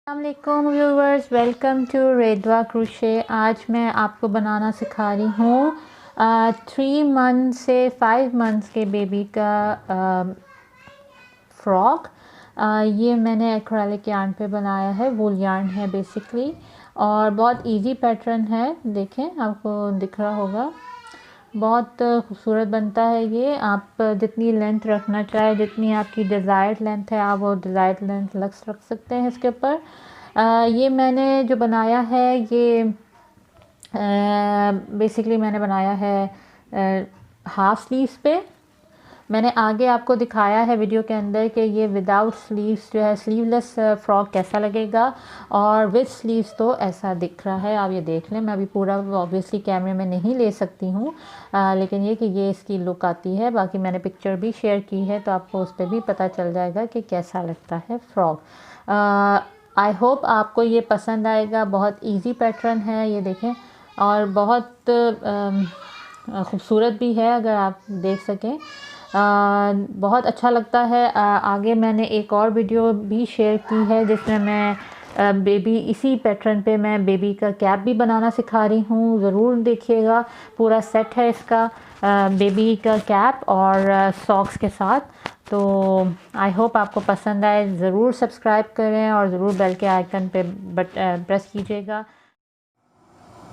अस्सलामुअलैकुम viewers, welcome to रेडवा crochet. आज मैं आपको बनाना सिखा रही हूँ 3 मंथ से 5 मंथ्स के बेबी का फ्रॉक। ये मैंने एक्रेलिक यार्न पे बनाया है, वूल यार्न है बेसिकली, और बहुत इजी पैटर्न है। देखें, आपको दिख रहा होगा, बहुत खूबसूरत बनता है ये। आप जितनी लेंथ रखना चाहे, जितनी आपकी डिज़ायर्ड लेंथ है, आप वो डिज़ायर्ड लेंथ रख सकते हैं इसके ऊपर। ये मैंने जो बनाया है ये बेसिकली मैंने बनाया है हाफ स्लीव्स पे। मैंने आगे आपको दिखाया है वीडियो के अंदर कि ये विदाउट स्लीव्स जो है, स्लीवलेस फ्रॉक कैसा लगेगा, और विद स्लीव्स तो ऐसा दिख रहा है। आप ये देख लें। मैं अभी पूरा ऑब्वियसली कैमरे में नहीं ले सकती हूँ, लेकिन ये कि ये इसकी लुक आती है। बाकी मैंने पिक्चर भी शेयर की है, तो आपको उस पर भी पता चल जाएगा कि कैसा लगता है फ्रॉक। आई होप आपको ये पसंद आएगा। बहुत ईजी पैटर्न है ये, देखें, और बहुत ख़ूबसूरत भी है अगर आप देख सकें। बहुत अच्छा लगता है। आगे मैंने एक और वीडियो भी शेयर की है जिसमें मैं बेबी, इसी पैटर्न पे मैं बेबी का कैप भी बनाना सिखा रही हूँ। ज़रूर देखिएगा, पूरा सेट है इसका, बेबी का कैप और सॉक्स के साथ। तो आई होप आपको पसंद आए। ज़रूर सब्सक्राइब करें और ज़रूर बेल के आइकन पे प्रेस कीजिएगा।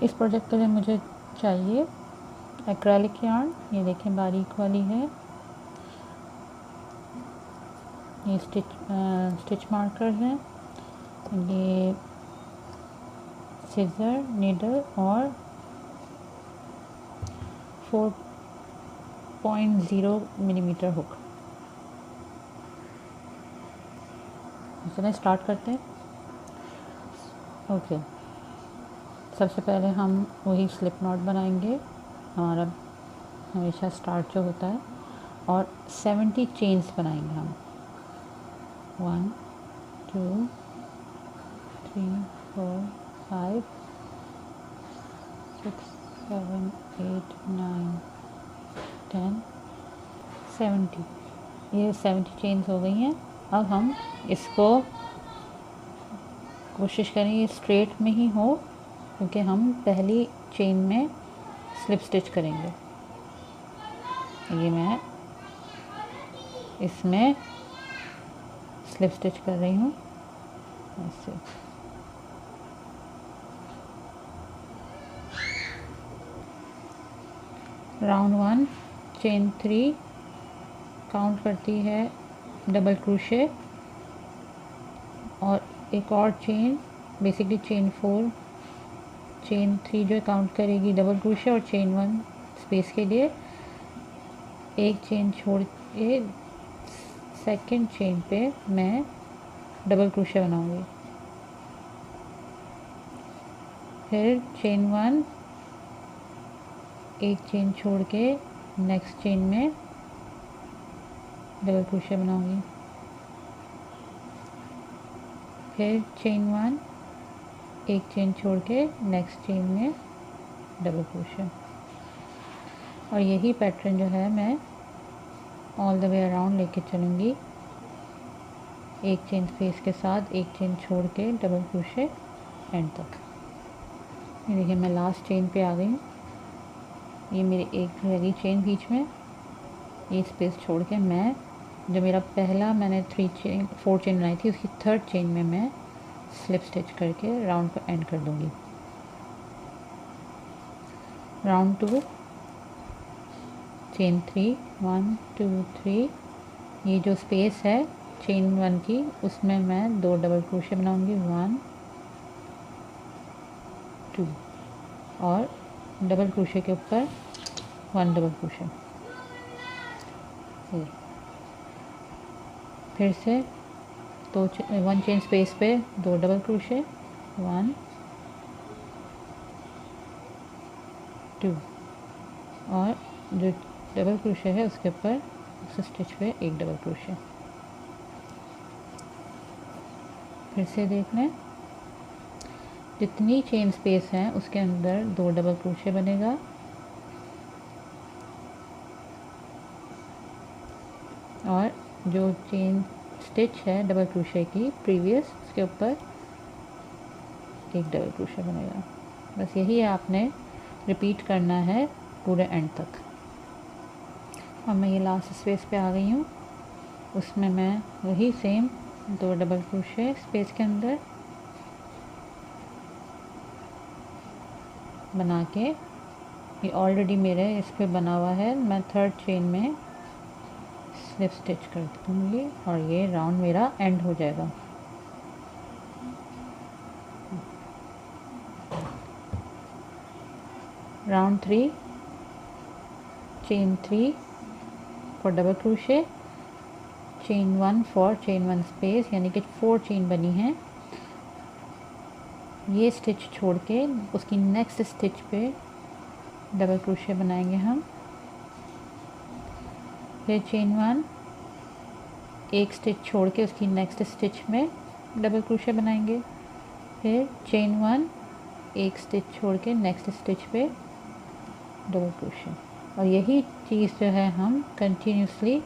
इस प्रोजेक्ट के लिए मुझे चाहिए एक्रेलिक यार्न। ये देखें, बारीक वाली है। ये स्टिच मार्कर है, ये सीजर, नीडल और 4.0 मिलीमीटर हुक। चलें स्टार्ट करते हैं। ओके, सबसे पहले हम वही स्लिप नॉट बनाएंगे, हमारा हमेशा स्टार्ट जो होता है, और 70 चेन्स बनाएंगे हम। 1 2 3 4 5 6 7 8 9 10 70। ये 70 चेन्स हो गई हैं। अब हम इसको कोशिश करें ये स्ट्रेट में ही हो, क्योंकि हम पहली चेन में स्लिप स्टिच करेंगे। ये मैं इसमें स्लिप स्टिच कर रही हूँ ऐसे। राउंड 1 चेन 3 काउंट करती है डबल क्रोशे, और एक और चेन, बेसिकली चेन 4, चेन 3 जो काउंट करेगी डबल क्रोशे, और चेन 1 स्पेस के लिए एक चेन छोड़ के सेकंड चेन पे मैं डबल क्रोशे बनाऊंगी। फिर चेन 1 एक चेन छोड़ के नेक्स्ट चेन में डबल क्रोशे बनाऊंगी। फिर चेन 1 एक चेन छोड़ के नेक्स्ट चेन में डबल क्रोशे। और यही पैटर्न जो है मैं ऑल द वे अराउंड लेके चलूँगी, एक चेन स्पेस के साथ एक चेन छोड़ के डबल क्रोशे एंड तक। ये देखिए, मैं लास्ट चेन पे आ गई हूँ। ये मेरी एक लगी चेन बीच में, ये स्पेस छोड़ के मैं, जो मेरा पहला मैंने 4 चेन बनाई थी, उसकी थर्ड चेन में मैं स्लिप स्टिच करके राउंड को एंड कर दूँगी। राउंड 2 चेन 3 1 2 3, ये जो स्पेस है चेन 1 की, उसमें मैं 2 डबल क्रोशे बनाऊंगी, 1 2, और डबल क्रोशे के ऊपर 1 डबल क्रोशे। फिर से 1 चेन स्पेस पे 2 डबल क्रोशे, 1 2, और जो डबल क्रोशे है उसके ऊपर उस स्टिच पे एक डबल क्रोशे। फिर से देख लें, जितनी चेन स्पेस है उसके अंदर 2 डबल क्रोशे बनेगा, और जो चेन स्टिच है डबल क्रोशे की प्रीवियस, उसके ऊपर एक डबल क्रोशिया बनेगा। बस यही आपने रिपीट करना है पूरे एंड तक। और मैं ये लास्ट स्पेस पे आ गई हूँ, उसमें मैं वही सेम 2 डबल क्रोशिया स्पेस के अंदर बना के, ये ऑलरेडी मेरे इस पे बना हुआ है, मैं 3rd चेन में स्लिप स्टिच कर दूँगी और ये राउंड मेरा एंड हो जाएगा। Round 3, chain 3 for double crochet, chain 1 for chain 1 space, यानी कि 4 चेन बनी है। ये स्टिच छोड़ के उसकी नेक्स्ट स्टिच पे डबल क्रोशे बनाएंगे हम। फिर चेन 1, एक स्टिच छोड़ के उसकी नेक्स्ट स्टिच में डबल क्रोशे बनाएंगे। फिर चेन 1, एक स्टिच छोड़ के नेक्स्ट स्टिच पे डबल क्रोशे। और यही चीज़ जो है हम कंटिन्यूसली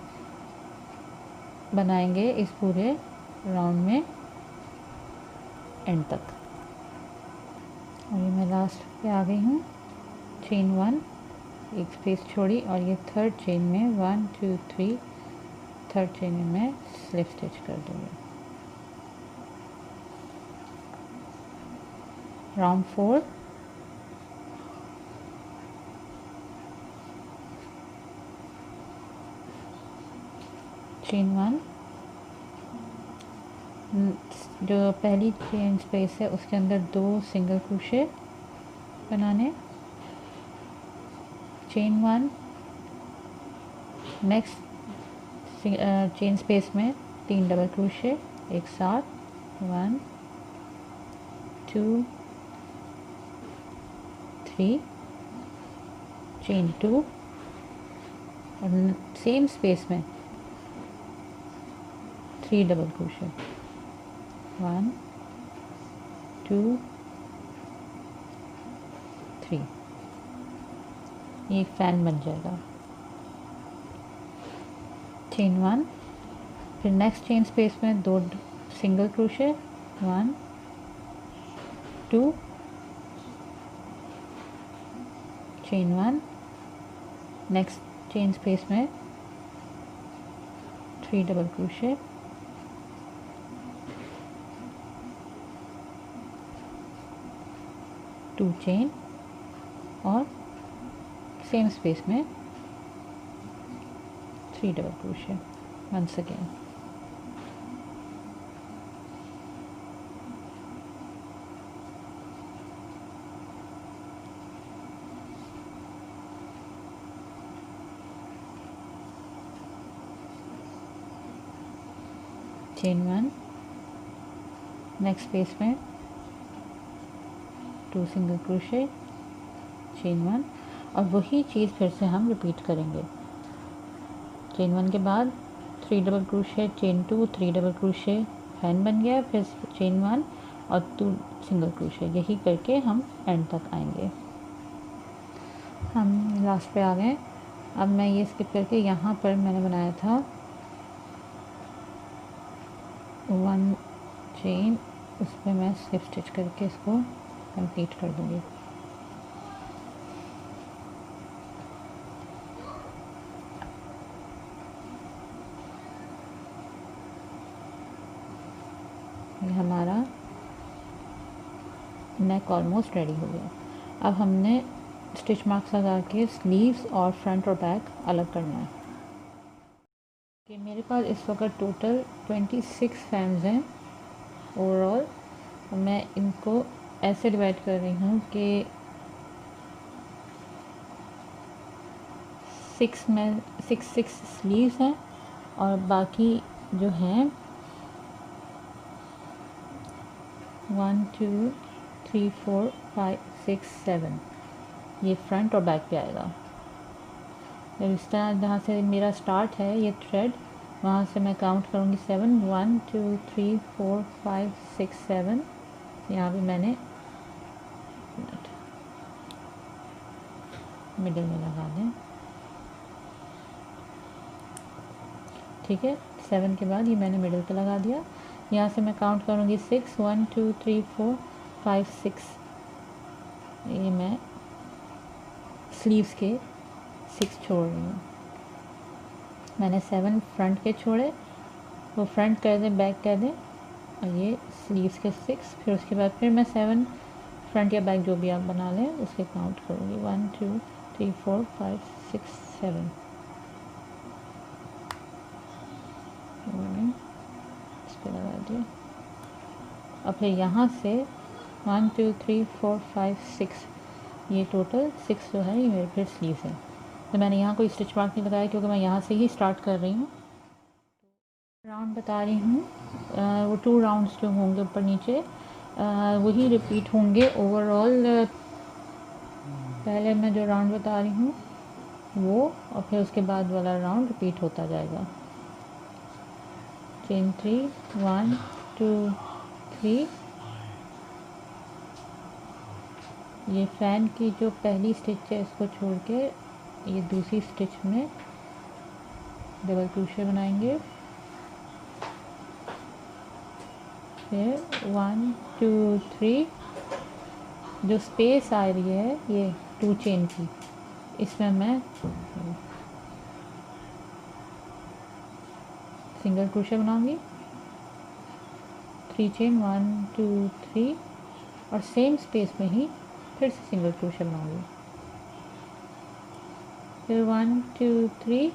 बनाएंगे इस पूरे राउंड में एंड तक। और ये मैं लास्ट पे आ गई हूँ। चेन 1, एक स्पेस छोड़ी और ये 3rd चेन में 1 2 3 3rd चेन में मैं स्लिप स्टिच कर दूँगी। राउंड 4, चेन 1, जो पहली चेन स्पेस है उसके अंदर 2 सिंगल क्रोशे बनाने। चेन 1, नेक्स्ट चेन स्पेस में 3 डबल क्रोशे एक साथ, 1 2 3, चेन 2 और सेम स्पेस में 3 डबल क्रोशे, 1 2 3। ये एक फैन बन जाएगा। चेन 1, फिर नेक्स्ट चेन स्पेस में 2 single crochet, 1 2, chain 1, next chain space में 3 डबल क्रोशे, 2 चेन और सेम स्पेस में 3 double crochet once again. Chain 1, next space में 2 सिंगल क्रोशे, चेन 1 और वही चीज़ फिर से हम रिपीट करेंगे। चेन 1 के बाद 3 double crochet, chain 2, 3 double crochet, fan बन गया। फिर चेन 1 और 2 सिंगल क्रोशे, यही करके हम एंड तक आएंगे। हम लास्ट पे आ गए। अब मैं ये स्किप करके यहाँ पर मैंने बनाया था 1 चेन, उस पर मैं स्लिप स्टिच करके इसको कंप्लीट कर दूँगी। ये हमारा नेक ऑलमोस्ट रेडी हो गया। अब हमने स्टिच मार्क्स लगा के स्लीव्स और फ्रंट और बैक अलग करना है। कि मेरे पास इस वक्त टोटल 26 फैन्स हैं ओवरऑल। मैं इनको ऐसे डिवाइड कर रही हूँ कि 6 स्लीव्स हैं और बाकी जो हैं 1 2 3 4 5 6 7 ये फ्रंट और बैक पे आएगा। इस तरह जहाँ से मेरा स्टार्ट है ये थ्रेड, वहाँ से मैं काउंट करूँगी 7 1 2 3 4 5 6 7। यहाँ पे मैंने मिडिल में लगा दें। ठीक है, 7 के बाद ये मैंने मिडिल पे लगा दिया। यहाँ से मैं काउंट करूँगी 6 1 2 3 4 5 6, ये मैं स्लीव्स के 6 छोड़ रही हूँ। मैंने 7 फ्रंट के छोड़े, वो फ्रंट कर दें, बैक कर दें, और ये स्लीव्स के 6। फिर उसके बाद फिर मैं 7 फ्रंट या बैक जो भी आप बना लें उसके काउंट करूँगी। 1 2 3 4 5 6 7। इस पर लगा दिया। अब फिर यहाँ से 1 2 3 4 5 6, ये टोटल 6 जो है ये मेरे फिर स्लीव्स हैं। तो मैंने यहाँ कोई स्टिच मार्क नहीं लगाया क्योंकि मैं यहाँ से ही स्टार्ट कर रही हूँ। राउंड बता रही हूँ, वो 2 राउंड्स जो होंगे ऊपर नीचे वही रिपीट होंगे ओवरऑल। पहले मैं जो राउंड बता रही हूँ वो, और फिर उसके बाद वाला राउंड रिपीट होता जाएगा। चेन 3 1 2 3। ये फैन की जो पहली स्टिच है इसको छोड़ के ये दूसरी स्टिच में डबल क्रोशे बनाएंगे। फिर 1 2 3, जो स्पेस आ रही है ये 2 चेन की, इसमें मैं सिंगल क्रोशे बनाऊंगी। 3 चेन 1 2 3, और सेम स्पेस में ही फिर से सिंगल क्रोशे बनाऊंगी। फिर 1 2 3,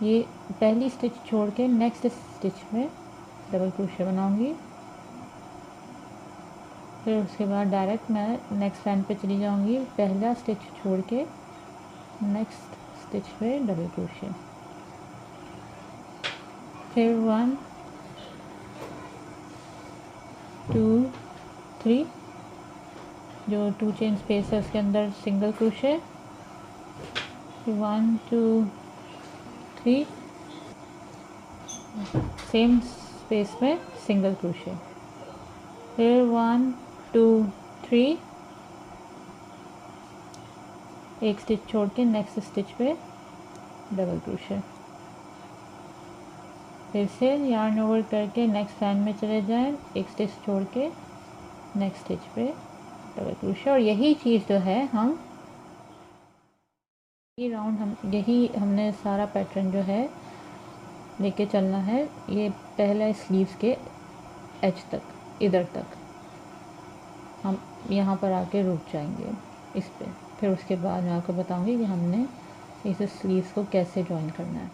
ये पहली स्टिच छोड़ के नेक्स्ट स्टिच में डबल क्रोशे बनाऊंगी। फिर उसके बाद डायरेक्ट मैं नेक्स्ट फैन पे चली जाऊंगी, पहला स्टिच छोड़ के नेक्स्ट स्टिच पे डबल क्रोशे। फिर 1 2 3, जो 2 चेन स्पेस है उसके अंदर सिंगल क्रोशे। फिर 1 2 3, सेम स्पेस में सिंगल क्रोशे। फिर 1 2 3, एक स्टिच छोड़ के नेक्स्ट स्टिच पे डबल क्रोशे। फिर से यार्न ओवर करके नेक्स्ट फैन में चले जाएं, एक स्टिच छोड़ के नेक्स्ट स्टिच पे डबल क्रोशे। और यही चीज़ जो है हम ये राउंड यही हमने सारा पैटर्न जो है लेके चलना है। ये पहला स्लीव्स के एज तक, इधर तक हम यहाँ पर आके रुक जाएंगे इस पे। फिर उसके बाद मैं आपको बताऊंगी कि हमने इस स्लीव्स को कैसे जॉइन करना है।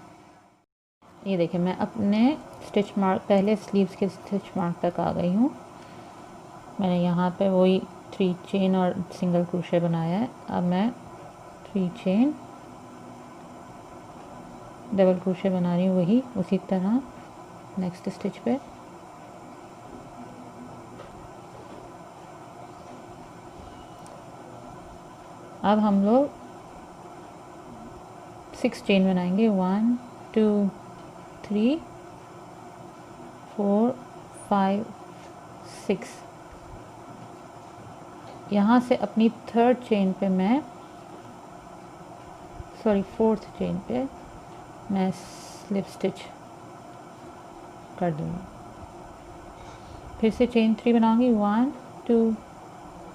ये देखिए, मैं अपने स्टिच मार्क, पहले स्लीव्स के स्टिच मार्क तक आ गई हूँ। मैंने यहाँ पे वही 3 चेन और सिंगल क्रोशे बनाया है। अब मैं 3 चेन डबल क्रोशे बना रही हूँ, वही उसी तरह नेक्स्ट स्टिच पे। अब हम लोग 6 चेन बनाएंगे। 1 2 3 4 5 6। यहाँ से अपनी 3rd चेन पे मैं, सॉरी 4th चेन पे मैं स्लिप स्टिच कर दूँगी। फिर से चेन 3 बनाऊँगी, 1 2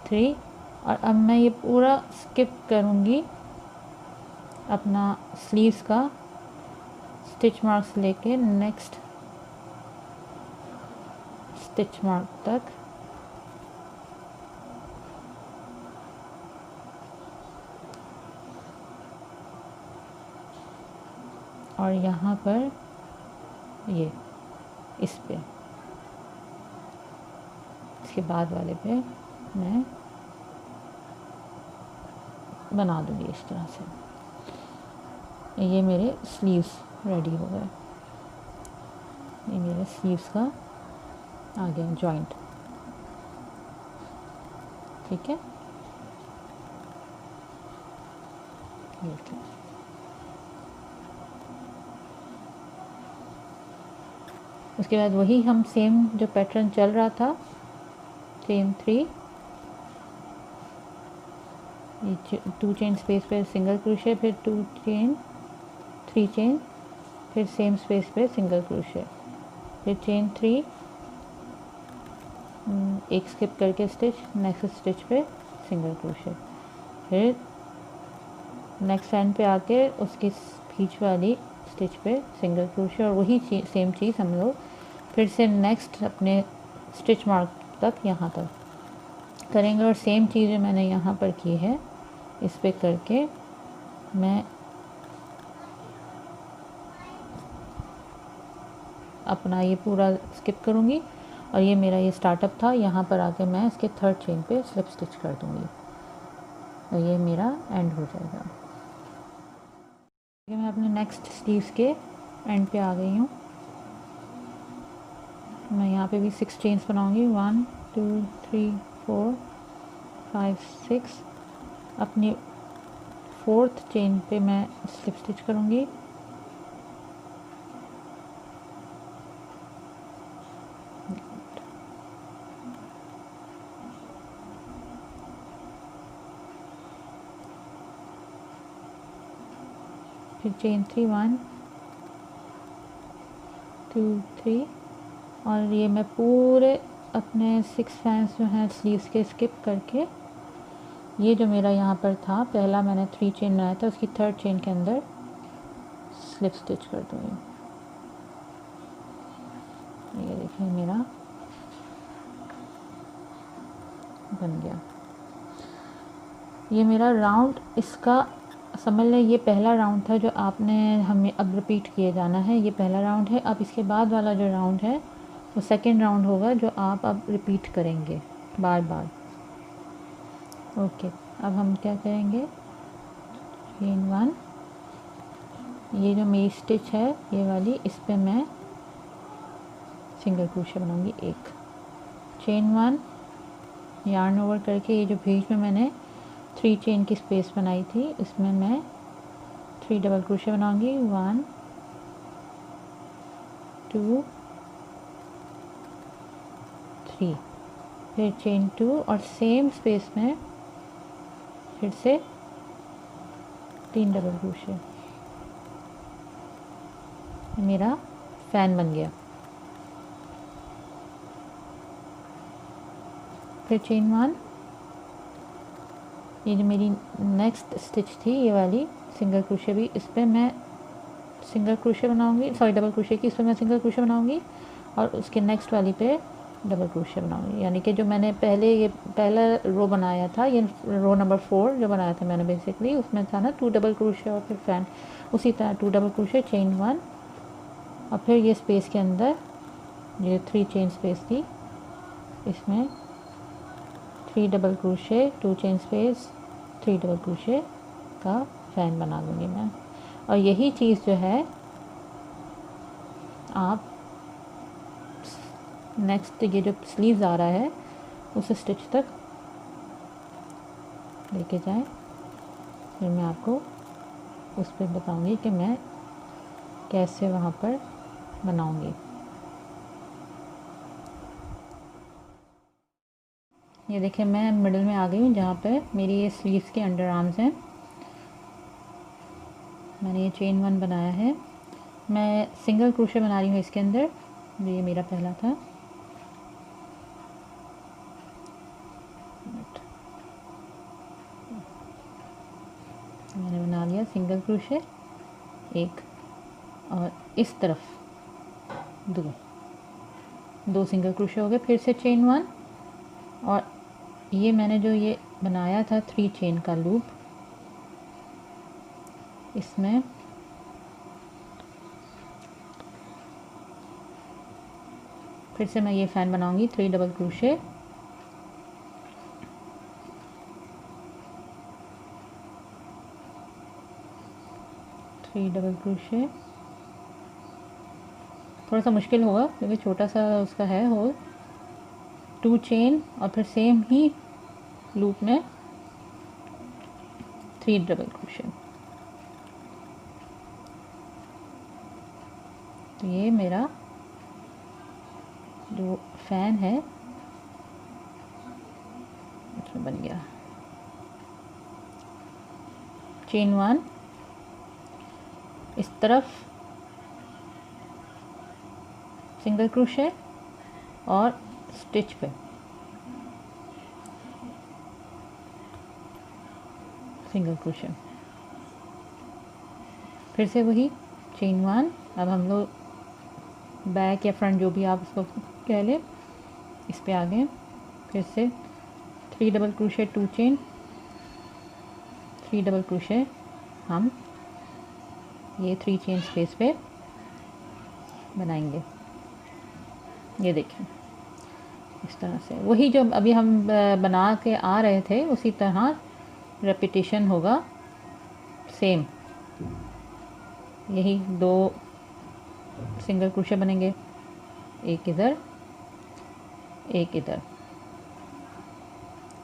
3, और अब मैं ये पूरा स्किप करूँगी अपना स्लीव्स का स्टिच मार्क से लेके नेक्स्ट स्टिच मार्क तक। और यहाँ पर ये इस पे, इसके बाद वाले पे मैं बना दूँगी इस तरह से। ये मेरे स्लीव्स रेडी हो गए। ये मेरे स्लीव्स का आ गया जॉइंट। ठीक है, उसके बाद वही हम सेम जो पैटर्न चल रहा था, चेन 3, ये 2 चेन स्पेस पे सिंगल क्रोशे, फिर 2 चेन 3 चेन, फिर सेम स्पेस पे सिंगल क्रोशे, फिर चेन 3, एक स्किप करके स्टिच, नेक्स्ट स्टिच पे सिंगल क्रोशे, फिर नेक्स्ट एंड पे आके उसकी बीच वाली स्टिच पे सिंगल क्रोशे, और वही सेम चीज़ हम लोग फिर से नेक्स्ट अपने स्टिच मार्क तक यहाँ तक करेंगे। और सेम चीज़ जो मैंने यहाँ पर की है इस पे करके मैं अपना ये पूरा स्किप करूँगी, और ये मेरा ये स्टार्टअप था, यहाँ पर आके मैं इसके third chain pay slip stitch कर दूँगी, तो ये मेरा एंड हो जाएगा। मैं अपने नेक्स्ट स्लीव्स के एंड पे आ गई हूँ। मैं यहाँ पे भी 6 चेन्स बनाऊँगी, 1 2 3 4 5 6। अपनी 4th चेन पे मैं स्लिप स्टिच करूँगी, फिर चेन 3 1 2 3, और ये मैं पूरे अपने 6 फैंस जो हैं स्लीव्स के स्किप करके, ये जो मेरा यहाँ पर था पहला मैंने 3 चेन बनाया था, उसकी 3rd चेन के अंदर स्लिप स्टिच कर दूँगी। ये देखिए मेरा बन गया। ये मेरा राउंड, इसका समझ लें ये पहला राउंड था जो आपने हमें अब रिपीट किए जाना है, ये पहला राउंड है। अब इसके बाद वाला जो राउंड है वो सेकंड राउंड होगा जो आप अब रिपीट करेंगे बार बार। ओके, अब हम क्या करेंगे, चेन 1, ये जो मेरी स्टिच है ये वाली, इस पे मैं सिंगल क्रोशे बनाऊंगी एक, चेन 1, यार्न ओवर करके ये जो बीच में मैंने 3 चेन की स्पेस बनाई थी इसमें मैं 3 डबल क्रोशे बनाऊंगी, 1 2 3, फिर चेन 2 और सेम स्पेस में फिर से 3 डबल क्रोशे। मेरा फैन बन गया। फिर चेन 1, ये जो मेरी नेक्स्ट स्टिच थी ये वाली सिंगल क्रोशे भी, इस पर मैं सिंगल क्रोशे बनाऊंगी, सॉरी डबल क्रोशे की, इस पर मैं सिंगल क्रोशे बनाऊंगी और उसके नेक्स्ट वाली पे डबल क्रोशे बनाऊंगी। यानी कि जो मैंने पहले ये पहला रो बनाया था, ये रो नंबर 4 जो बनाया था मैंने बेसिकली, उसमें था ना 2 डबल क्रोशे और फिर फैन, उसी तरह 2 डबल क्रोशे, चेन 1, और फिर ये स्पेस के अंदर ये 3 चेन स्पेस थी, इसमें 3 double crochet, 2 chain space, 3 double crochet का फैन बना लूँगी मैं। और यही चीज़ जो है आप नेक्स्ट ये जो स्लीव्स आ रहा है उस स्टिच तक लेके जाएं, फिर मैं आपको उस पर बताऊँगी कि मैं कैसे वहाँ पर बनाऊँगी। ये देखिए मैं मिडिल में आ गई हूँ जहाँ पे मेरी ये स्लीव्स के अंडर आर्म्स हैं। मैंने ये चेन 1 बनाया है, मैं सिंगल क्रोशे बना रही हूँ इसके अंदर, ये मेरा पहला था। मैंने बना लिया सिंगल क्रोशे एक, और इस तरफ दो सिंगल क्रोशे हो गए, फिर से चेन 1, और ये मैंने जो ये बनाया था 3 चेन का लूप, इसमें फिर से मैं ये फैन बनाऊंगी 3 डबल क्रोशे, डबल क्रोशे, थोड़ा सा मुश्किल होगा क्योंकि छोटा सा उसका है होल, 2 चेन और फिर सेम ही लूप में 3 डबल क्रोशे। तो ये मेरा जो फैन है इसमें बन गया। चेन 1 इस तरफ सिंगल क्रोशे और स्टिच पे सिंगल क्रोशे। फिर से वही चेन 1। अब हम लोग बैक या फ्रंट जो भी आप इसको कह लें, इस पे आ गए। फिर से 3 double crochet 2 chain, 3 double crochet हम ये 3 चेन स्पेस पे बनाएंगे। ये देखें इस तरह से, वही जो अभी हम बना के आ रहे थे उसी तरह रेपिटेशन होगा सेम। यही 2 सिंगल क्रोशे बनेंगे, एक इधर एक इधर,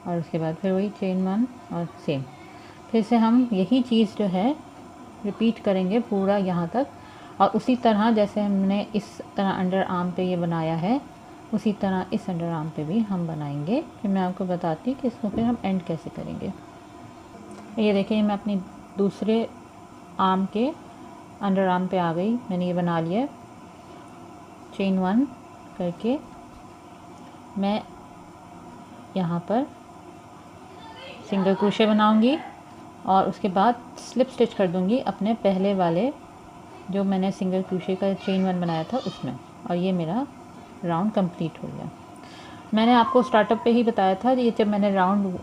और उसके बाद फिर वही चेन 1 और सेम। फिर से हम यही चीज़ जो है रिपीट करेंगे पूरा यहाँ तक, और उसी तरह जैसे हमने इस तरह अंडर आर्म पे ये बनाया है उसी तरह इस अंडर आर्म पे भी हम बनाएंगे। फिर मैं आपको बताती हूँ कि इसको फिर हम एंड कैसे करेंगे। ये देखिए मैं अपनी दूसरे आर्म के अंडर आर्म पे आ गई, मैंने ये बना लिया। चेन 1 करके मैं यहाँ पर सिंगल क्रोशे बनाऊंगी और उसके बाद स्लिप स्टिच कर दूंगी अपने पहले वाले जो मैंने सिंगल क्रोशे का चेन 1 बनाया था उसमें, और ये मेरा राउंड कंप्लीट हो गया। मैंने आपको स्टार्टअप पे ही बताया था ये जब मैंने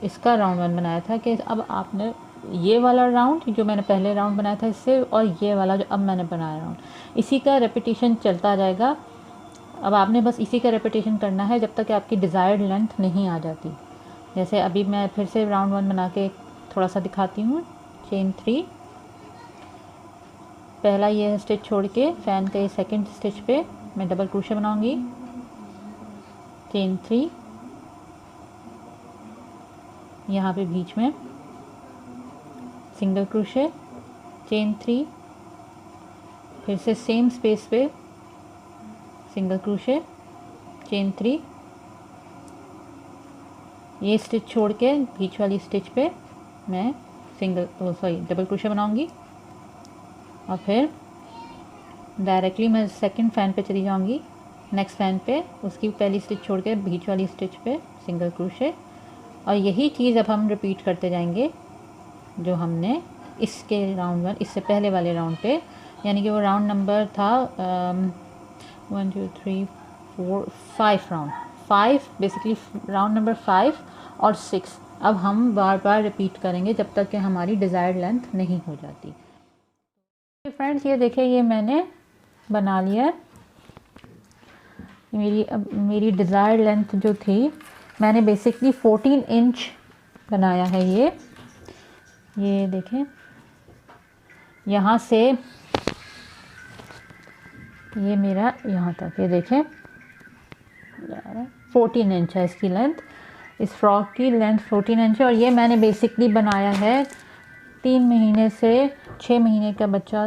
इसका राउंड 1 बनाया था कि अब आपने ये वाला राउंड जो मैंने पहले राउंड बनाया था इससे, और ये वाला जो अब मैंने बनाया राउंड, इसी का रेपिटेशन चलता जाएगा। अब आपने बस इसी का रेपिटेशन करना है जब तक कि आपकी डिज़ायर्ड लेंथ नहीं आ जाती। जैसे अभी मैं फिर से राउंड 1 बना के थोड़ा सा दिखाती हूँ। चेन 3, पहला ये स्टिच छोड़ के फैन के सेकंड स्टिच पे मैं डबल क्रोशे बनाऊंगी। चेन 3, यहाँ पे बीच में सिंगल क्रोशे, चेन 3, फिर से सेम स्पेस पे सिंगल क्रोशे, चेन 3, ये स्टिच छोड़ के बीच वाली स्टिच पे मैं डबल क्रोशे बनाऊंगी, और फिर डायरेक्टली मैं सेकंड फैन पे चली जाऊंगी। नेक्स्ट फैन पे उसकी पहली स्टिच छोड़ के बीच वाली स्टिच पे सिंगल क्रोशे, और यही चीज़ अब हम रिपीट करते जाएंगे जो हमने इसके राउंड 1 इससे पहले वाले राउंड पे, यानी कि वो राउंड नंबर था 1 2 3 4 5 राउंड 5, बेसिकली राउंड नंबर 5 और 6 अब हम बार बार रिपीट करेंगे जब तक कि हमारी डिज़ायर्ड लेंथ नहीं हो जाती। फ्रेंड्स ये देखिए ये मैंने बना लिया है। मेरी डिज़ायर्ड लेंथ जो थी मैंने बेसिकली 14 इंच बनाया है। ये देखें यहाँ से ये मेरा यहाँ तक, ये देखें 14 इंच है इसकी लेंथ। इस फ्रॉक की लेंथ 14 इंच है, और ये मैंने बेसिकली बनाया है 3 महीने से 6 महीने का बच्चा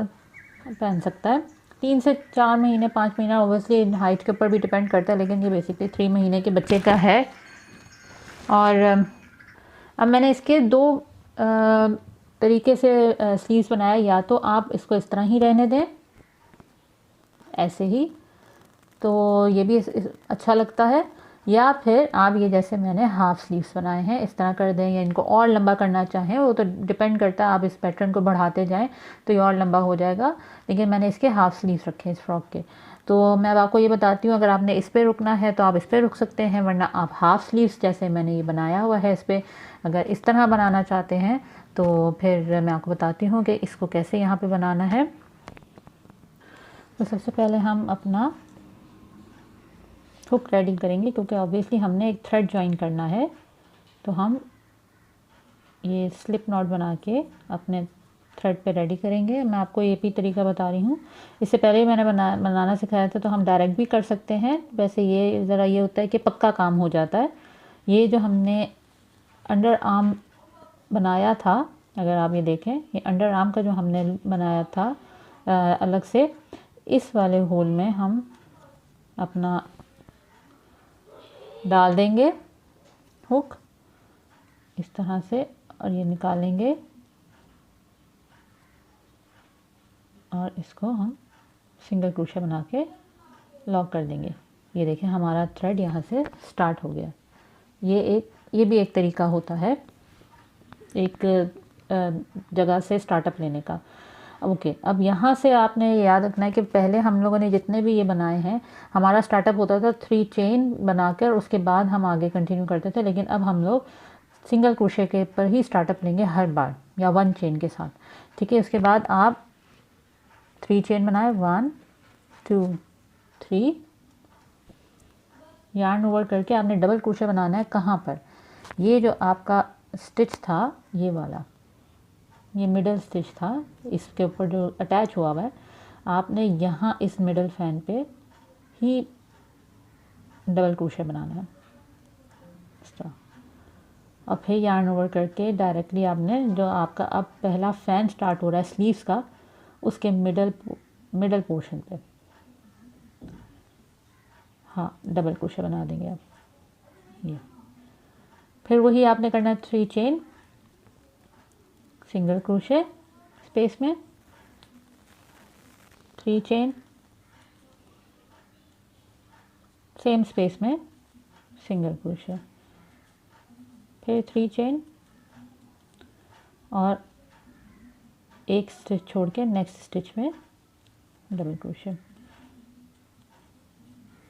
पहन सकता है। 3 से 4 महीने 5 महीना ओबियसली हाइट के ऊपर भी डिपेंड करता है, लेकिन ये बेसिकली 3 महीने के बच्चे का है। और अब मैंने इसके 2 तरीके से स्लीव्स बनाया। या तो आप इसको इस तरह ही रहने दें ऐसे ही, तो ये भी अच्छा लगता है, या फिर आप ये जैसे मैंने हाफ स्लीव्स बनाए हैं इस तरह कर दें, या इनको और लंबा करना चाहें वो तो डिपेंड करता है, आप इस पैटर्न को बढ़ाते जाएं तो ये और लंबा हो जाएगा। लेकिन मैंने इसके हाफ स्लीव्स रखे हैं इस फ्रॉक के। तो मैं अब आपको ये बताती हूँ, अगर आपने इस पर रुकना है तो आप इस पर रुक सकते हैं, वरना आप हाफ स्लीव्स जैसे मैंने ये बनाया हुआ है इस पर अगर इस तरह बनाना चाहते हैं तो फिर मैं आपको बताती हूँ कि इसको कैसे यहाँ पर बनाना है। तो सबसे पहले हम अपना हुक रेडी करेंगे, क्योंकि ऑब्वियसली हमने एक थ्रेड ज्वाइन करना है। तो हम ये स्लिप नॉट बना के अपने थ्रेड पे रेडी करेंगे। मैं आपको ये भी तरीका बता रही हूँ, इससे पहले ही मैंने बनाना सिखाया था, तो हम डायरेक्ट भी कर सकते हैं। वैसे ये ज़रा ये होता है कि पक्का काम हो जाता है। ये जो हमने अंडर आर्म बनाया था, अगर आप ये देखें, ये अंडर आर्म का जो हमने बनाया था अलग से, इस वाले होल में हम अपना डाल देंगे हुक इस तरह से, और ये निकालेंगे और इसको हम सिंगल क्रोशे बना के लॉक कर देंगे। ये देखें हमारा थ्रेड यहाँ से स्टार्ट हो गया। ये भी एक तरीका होता है एक जगह से स्टार्टअप लेने का। ओके, अब यहाँ से आपने याद रखना है कि पहले हम लोगों ने जितने भी ये बनाए हैं, हमारा स्टार्टअप होता था 3 चेन बनाकर, उसके बाद हम आगे कंटिन्यू करते थे। लेकिन अब हम लोग सिंगल क्रोशे के पर ही स्टार्टअप लेंगे हर बार, या 1 चेन के साथ। ठीक है, उसके बाद आप 3 चेन बनाए, 1 2 3, यार्न ओवर करके आपने डबल क्रोशे बनाना है। कहाँ पर? ये जो आपका स्टिच था, ये वाला, ये मिडल स्टिच था, इसके ऊपर जो अटैच हुआ हुआ है, आपने यहाँ इस मिडल फैन पे ही डबल क्रोशे बनाना है इस तरह। और फिर यार्न ओवर करके डायरेक्टली आपने जो आपका अब पहला फैन स्टार्ट हो रहा है स्लीव्स का, उसके मिडल पोर्शन पे हाँ डबल क्रोशे बना देंगे आप। ये फिर वही आपने करना है 3 चेन, सिंगल क्रोशे स्पेस में, 3 चेन, सेम स्पेस में सिंगल क्रोशे, फिर 3 चेन और एक स्टिच छोड़ के नेक्स्ट स्टिच में डबल क्रोशे।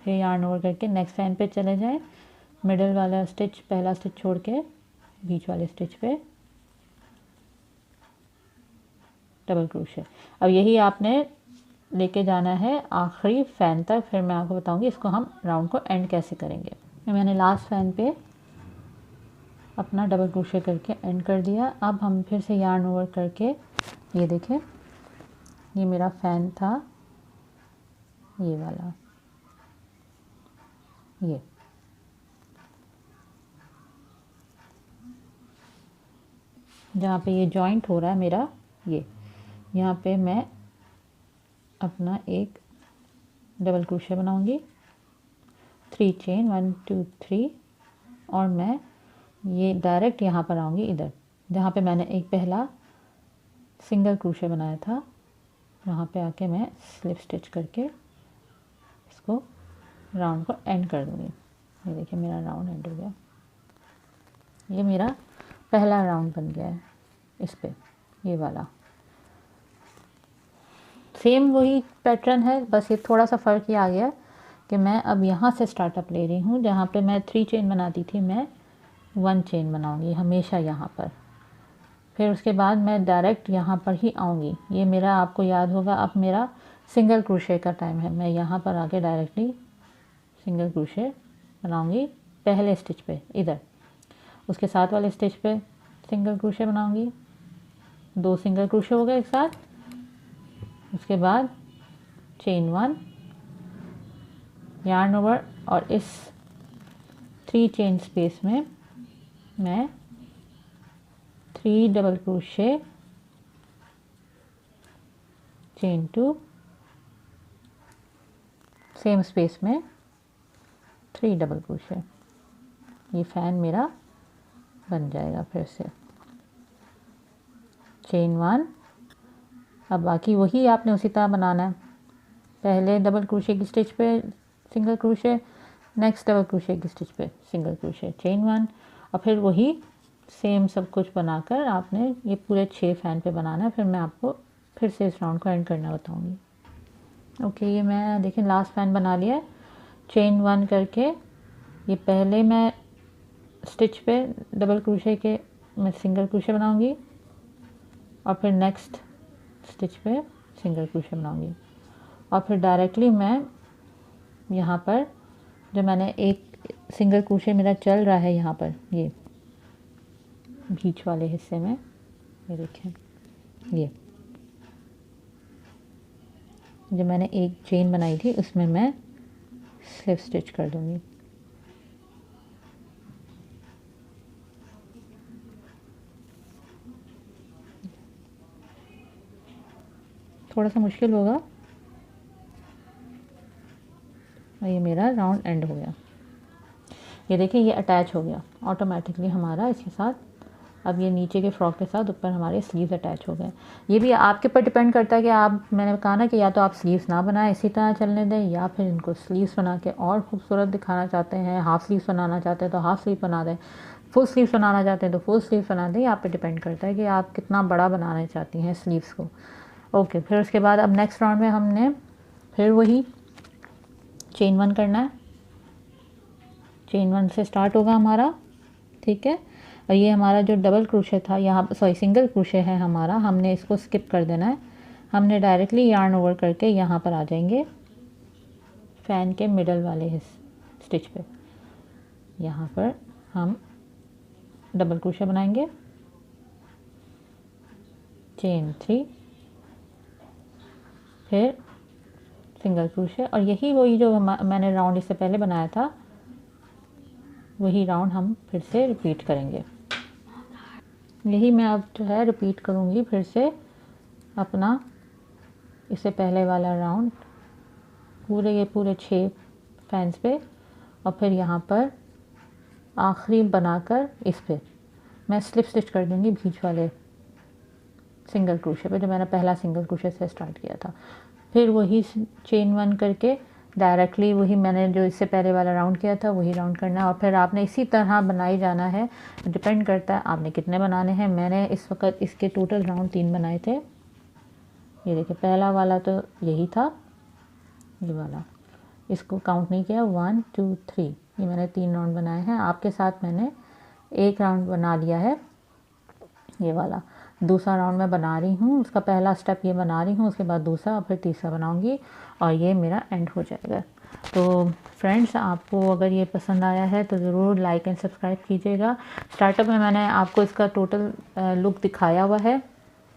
फिर यार्न ओवर करके नेक्स्ट फैन पे चले जाएं, मिडल वाला स्टिच, पहला स्टिच छोड़ के बीच वाले स्टिच पे डबल क्रोशे। अब यही आपने लेके जाना है आखिरी फैन तक। फिर मैं आपको बताऊंगी इसको हम राउंड को एंड कैसे करेंगे। मैंने लास्ट फैन पे अपना डबल क्रोशे करके एंड कर दिया। अब हम फिर से यार्न ओवर करके, ये देखें, ये मेरा फैन था, ये वाला, ये जहाँ पे ये जॉइंट हो रहा है मेरा, ये यहाँ पे मैं अपना एक डबल क्रोशे बनाऊंगी, 3 चेन, 1 2 3, और मैं ये डायरेक्ट यहाँ पर आऊँगी, इधर जहाँ पे मैंने एक पहला सिंगल क्रोशे बनाया था, वहाँ पे आके मैं स्लिप स्टिच करके इसको राउंड को एंड कर दूँगी। ये देखिए मेरा राउंड एंड हो गया। ये मेरा पहला राउंड बन गया है इस पे, ये वाला सेम वही पैटर्न है, बस ये थोड़ा सा फ़र्क ये आ गया कि मैं अब यहाँ से स्टार्टअप ले रही हूँ। जहाँ पे मैं 3 चेन बनाती थी, मैं 1 चेन बनाऊँगी हमेशा यहाँ पर। फिर उसके बाद मैं डायरेक्ट यहाँ पर ही आऊँगी। ये मेरा, आपको याद होगा, अब मेरा सिंगल क्रोशे का टाइम है। मैं यहाँ पर आके डायरेक्टली सिंगल क्रोशे बनाऊँगी पहले स्टिच पे इधर, उसके साथ वाले स्टिच पे सिंगल क्रोशे बनाऊँगी, 2 सिंगल क्रोशे हो गए एक साथ। उसके बाद चेन 1, यार्न ओवर, और इस 3 चेन स्पेस में मैं 3 double crochet, chain 2, same space में 3 डबल क्रोशे। ये फैन मेरा बन जाएगा। फिर से चेन 1, अब बाकी वही आपने उसी तरह बनाना है। पहले डबल क्रोशे की स्टिच पे single crochet, next double crochet की स्टिच पे सिंगल क्रोशे, चेन 1, और फिर वही सेम सब कुछ बनाकर आपने ये पूरे 6 फैन पे बनाना है। फिर मैं आपको फिर से इस राउंड को एंड करना बताऊंगी। ओके, ये मैं देखिए लास्ट फैन बना लिया है। चेन 1 करके ये पहले मैं स्टिच पे डबल क्रोशे के मैं सिंगल क्रोशे बनाऊंगी, और फिर नेक्स्ट स्टिच पे सिंगल क्रोशे बनाऊंगी, और फिर डायरेक्टली मैं यहाँ पर जो मैंने एक सिंगल क्रोशे मेरा चल रहा है यहाँ पर, ये बीच वाले हिस्से में, ये देखें, ये जो मैंने एक चेन बनाई थी उसमें मैं स्लिप स्टिच कर दूँगी। थोड़ा सा मुश्किल होगा, और ये मेरा राउंड एंड हो गया। ये देखिए ये अटैच हो गया ऑटोमेटिकली हमारा इसके साथ। अब ये नीचे के फ्रॉक के साथ ऊपर हमारे स्लीव्स अटैच हो गए। ये भी आपके ऊपर डिपेंड करता है कि आप, मैंने कहा ना कि या तो आप स्लीव्स ना बनाएं इसी तरह चलने दें, या फिर इनको स्लीव्स बना के और खूबसूरत दिखाना चाहते हैं, हाफ़ स्लीव्स बनाना चाहते हैं तो हाफ़ स्लीव बना दें। फुल स्लीव्स बनाना चाहते हैं तो फुल स्लीव्स बना दें, आप पे डिपेंड करता है कि आप कितना बड़ा बनाना चाहती हैं स्लीव्स को। ओके, फिर उसके बाद अब नेक्स्ट राउंड में हमने फिर वही चेन 1 करना है। चेन 1 से स्टार्ट होगा हमारा, ठीक है। और ये हमारा जो डबल क्रोशे था यहाँ, सॉरी सिंगल क्रोशे है हमारा, हमने इसको स्किप कर देना है। हमने डायरेक्टली यार्न ओवर करके यहाँ पर आ जाएंगे फ़ैन के मिडल वाले स्टिच पे। यहाँ पर हम डबल क्रोशे बनाएंगे, चेन 3, फिर सिंगल क्रोशे, और यही वही जो मैंने राउंड इससे पहले बनाया था वही राउंड हम फिर से रिपीट करेंगे। यही मैं अब जो है रिपीट करूँगी फिर से अपना इससे पहले वाला राउंड पूरे 6 फैंस पे, और फिर यहाँ पर आखिरी बनाकर इस पे मैं स्लिप स्टिच कर दूँगी बीच वाले सिंगल क्रोशे पे जो मैंने पहला सिंगल क्रोशे से स्टार्ट किया था। फिर वही चेन 1 करके डायरेक्टली वही मैंने जो इससे पहले वाला राउंड किया था वही राउंड करना है, और फिर आपने इसी तरह बनाई जाना है। डिपेंड करता है आपने कितने बनाने हैं। मैंने इस वक्त इसके टोटल राउंड 3 बनाए थे। ये देखिए पहला वाला तो यही था, ये वाला इसको काउंट नहीं किया, 1 2 3, ये मैंने 3 राउंड बनाए हैं। आपके साथ मैंने 1 राउंड बना लिया है, ये वाला। दूसरा राउंड मैं बना रही हूँ, उसका पहला स्टेप ये बना रही हूँ, उसके बाद दूसरा और फिर तीसरा बनाऊँगी, और ये मेरा एंड हो जाएगा। तो फ्रेंड्स, आपको अगर ये पसंद आया है तो ज़रूर लाइक एंड सब्सक्राइब कीजिएगा। स्टार्टअप में मैंने आपको इसका टोटल लुक दिखाया हुआ है,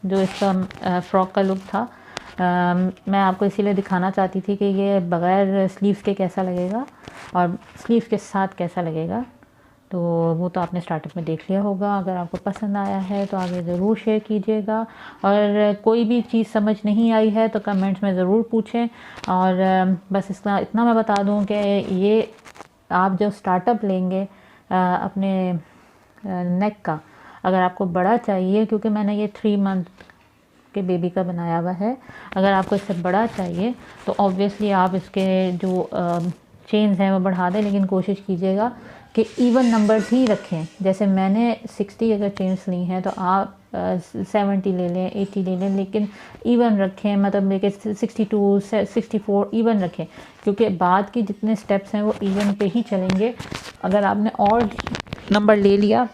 जो इसका फ्रॉक का लुक था। मैं आपको इसीलिए दिखाना चाहती थी कि ये बग़ैर स्लीव्स के कैसा लगेगा और स्लीव्स के साथ कैसा लगेगा। तो वो तो आपने स्टार्टअप में देख लिया होगा। अगर आपको पसंद आया है तो आगे ज़रूर शेयर कीजिएगा, और कोई भी चीज़ समझ नहीं आई है तो कमेंट्स में ज़रूर पूछें। और बस इतना मैं बता दूं कि ये आप जो स्टार्टअप लेंगे अपने नेक का, अगर आपको बड़ा चाहिए, क्योंकि मैंने ये 3 मंथ के बेबी का बनाया हुआ है, अगर आपको इससे बड़ा चाहिए तो ऑब्वियसली आप इसके जो चेन्स हैं वो बढ़ा दें, लेकिन कोशिश कीजिएगा कि इवन नंबर्स ही रखें। जैसे मैंने 60 अगर चेन्स ली हैं तो आप 70 ले लें, 80 ले लें, लेकिन इवन रखें, मतलब लेके 62 64 इवन रखें, क्योंकि बाद की जितने स्टेप्स हैं वो इवन पे ही चलेंगे। अगर आपने और नंबर ले लिया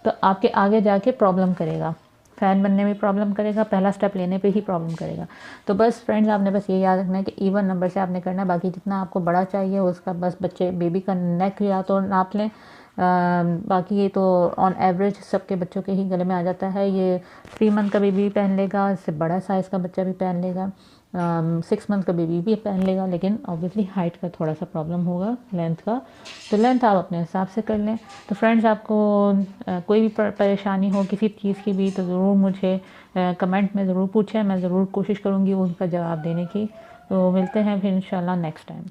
तो आपके आगे जाके प्रॉब्लम करेगा, फ़ैन बनने में प्रॉब्लम करेगा, पहला स्टेप लेने पे ही प्रॉब्लम करेगा। तो बस फ्रेंड्स, आपने बस ये याद रखना है कि इवन नंबर से आपने करना है। बाकी जितना आपको बड़ा चाहिए उसका बस बेबी का नेक या तो नाप लें। बाकी ये तो ऑन एवरेज सबके बच्चों के ही गले में आ जाता है। ये 3 मंथ का बेबी भी पहन लेगा, इससे बड़ा साइज़ का बच्चा भी पहन लेगा, 6 मंथ का बेबी भी पहन लेगा, लेकिन ऑब्वियसली हाइट का थोड़ा सा प्रॉब्लम होगा, लेंथ का। तो लेंथ आप अपने हिसाब से कर लें। तो फ्रेंड्स, आपको कोई भी परेशानी हो किसी चीज़ की भी तो ज़रूर मुझे कमेंट में ज़रूर पूछें, मैं ज़रूर कोशिश करूँगी उनका जवाब देने की। तो मिलते हैं फिर इंशाल्लाह नेक्स्ट टाइम।